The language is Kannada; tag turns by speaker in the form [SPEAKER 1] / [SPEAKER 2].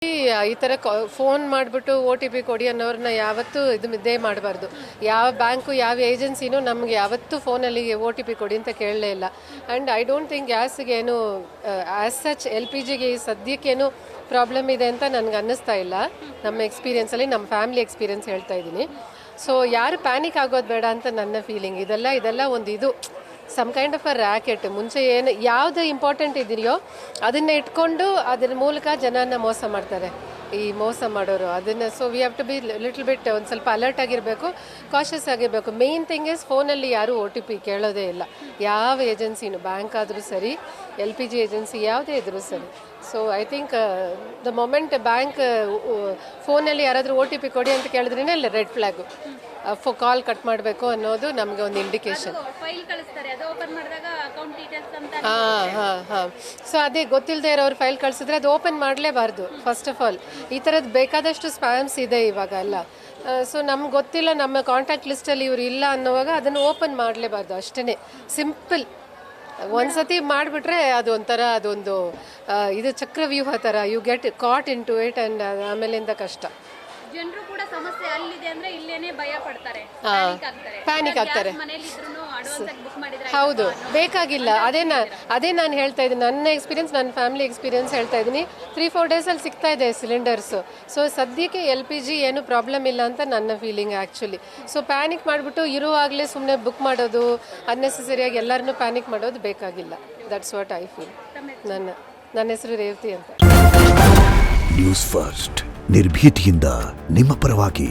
[SPEAKER 1] ಈ ಥರ ಫೋನ್ ಮಾಡಿಬಿಟ್ಟು OTP ಕೊಡಿ ಅನ್ನೋರನ್ನ ಯಾವತ್ತೂ ಇದೇ ಮಾಡಬಾರ್ದು. ಯಾವ ಬ್ಯಾಂಕು ಯಾವ ಏಜೆನ್ಸಿನೂ ನಮಗೆ ಯಾವತ್ತೂ ಫೋನಲ್ಲಿ OTP ಕೊಡಿ ಅಂತ ಕೇಳಲೇ ಇಲ್ಲ. ಆ್ಯಂಡ್ ಐ ಡೋಂಟ್ ಥಿಂಕ್ ಗ್ಯಾಸ್ಗೆ ಏನು ಆ್ಯಸ್ ಸಚ್ LPGಗೆ ಸದ್ಯಕ್ಕೇನು ಪ್ರಾಬ್ಲಮ್ ಇದೆ ಅಂತ ನನಗೆ ಅನ್ನಿಸ್ತಾ ಇಲ್ಲ. ನಮ್ಮ ಎಕ್ಸ್ಪೀರಿಯೆನ್ಸಲ್ಲಿ ನಮ್ಮ ಫ್ಯಾಮಿಲಿ ಎಕ್ಸ್ಪೀರಿಯೆನ್ಸ್ ಹೇಳ್ತಾ ಇದ್ದೀನಿ. ಸೊ ಯಾರು ಪ್ಯಾನಿಕ್ ಆಗೋದು ಬೇಡ ಅಂತ ನನ್ನ ಫೀಲಿಂಗ್. ಇದೆಲ್ಲ ಒಂದು ಇದು some kind of a racket. ಮುಂಚೆ ಏನು ಯಾವುದು ಇಂಪಾರ್ಟೆಂಟ್ ಇದೆಯೋ ಅದನ್ನು ಇಟ್ಕೊಂಡು ಅದ್ರ ಮೂಲಕ ಜನನ ಮೋಸ ಮಾಡ್ತಾರೆ ಈ ಮೋಸ ಮಾಡೋರು. ಅದನ್ನು so we have to be little bit ಒಂದು ಸ್ವಲ್ಪ ಅಲರ್ಟ್ ಆಗಿರಬೇಕು, ಕಾಷಿಯಸ್ ಆಗಿರಬೇಕು. ಮೇನ್ ಥಿಂಗ್ ಇಸ್ ಫೋನಲ್ಲಿ ಯಾರೂ OTP ಕೇಳೋದೇ ಇಲ್ಲ. ಯಾವ ಏಜೆನ್ಸಿನೂ, ಬ್ಯಾಂಕ್ ಆದರೂ ಸರಿ, LPG ಏಜೆನ್ಸಿ ಯಾವುದೇ ಇದ್ರೂ ಸರಿ. So I think the moment bank ಫೋನಲ್ಲಿ ಯಾರಾದರೂ OTP ಕೊಡಿ ಅಂತ ಕೇಳಿದ್ರೇ ಇಲ್ಲ ರೆಡ್ ಫ್ಲ್ಯಾಗು, ಕಾಲ್ ಕಟ್ ಮಾಡಬೇಕು ಅನ್ನೋದು ನಮಗೆ ಒಂದು ಇಂಡಿಕೇಶನ್. ಹಾಂ. ಸೊ ಅದೇ ಗೊತ್ತಿಲ್ಲದೆ ಇರೋರು ಫೈಲ್ ಕಳಿಸಿದ್ರೆ ಅದು ಓಪನ್ ಮಾಡಲೇಬಾರ್ದು ಫಸ್ಟ್ ಆಫ್ ಆಲ್. ಈ ಥರದ್ದು ಬೇಕಾದಷ್ಟು ಸ್ಪ್ಯಾಮ್ಸ್ ಇದೆ ಇವಾಗ ಎಲ್ಲ. ಸೊ ನಮ್ಗೆ ಗೊತ್ತಿಲ್ಲ, ನಮ್ಮ ಕಾಂಟ್ಯಾಕ್ಟ್ ಲಿಸ್ಟಲ್ಲಿ ಇವ್ರು ಇಲ್ಲ ಅನ್ನೋವಾಗ ಅದನ್ನು ಓಪನ್ ಮಾಡಲೇಬಾರ್ದು. ಅಷ್ಟೇ ಸಿಂಪಲ್. ಒಂದ್ಸತಿ ಮಾಡಿಬಿಟ್ರೆ ಅದು ಒಂಥರ ಅದೊಂದು ಇದು ಚಕ್ರವ್ಯೂಹ ಥರ. You get caught into it and ಆಮೇಲಿಂದ ಕಷ್ಟ.
[SPEAKER 2] ಜನರು ಕೂಡ ಸಮಸ್ಯೆ ಅಲ್ಲಿದೆ ಅಂದ್ರೆ ಇಲ್ಲೇನೆ ಭಯ ಪಡ್ತಾರೆ,
[SPEAKER 1] ಪ್ಯಾನಿಕ್ ಆಗ್ತಾರೆ. ಹೌದು, ಬೇಕಾಗಿಲ್ಲ. ಅದೇ ನಾನು ಹೇಳ್ತಾ ಇದ್ದೀನಿ, ನನ್ನ ಎಕ್ಸ್ಪೀರಿಯನ್ಸ್, ನನ್ನ ಫ್ಯಾಮಿಲಿ ಎಕ್ಸ್ಪೀರಿಯನ್ಸ್ ಹೇಳ್ತಾ ಇದ್ದೀನಿ. 3-4 ಡೇಸಲ್ಲಿ ಸಿಗ್ತಾ ಇದೆ ಸಿಲಿಂಡರ್ಸು. ಸೊ ಸದ್ಯಕ್ಕೆ LPG ಏನು ಪ್ರಾಬ್ಲಮ್ ಇಲ್ಲ ಅಂತ ನನ್ನ ಫೀಲಿಂಗ್ ಆ್ಯಕ್ಚುಲಿ. ಸೊ ಪ್ಯಾನಿಕ್ ಮಾಡಿಬಿಟ್ಟು ಇರುವಾಗಲೇ ಸುಮ್ಮನೆ ಬುಕ್ ಮಾಡೋದು, ಅನ್ನೆಸೆಸರಿಯಾಗಿ ಎಲ್ಲರನ್ನೂ ಪ್ಯಾನಿಕ್ ಮಾಡೋದು ಬೇಕಾಗಿಲ್ಲ. That's what I feel. ನನ್ನ ಹೆಸರು ರೇವತಿ ಅಂತ.
[SPEAKER 3] ನ್ಯೂಸ್ ಫಸ್ಟ್, ನಿರ್ಭೀತಿಯಿಂದ ನಿಮ್ಮ ಪರವಾಗಿ.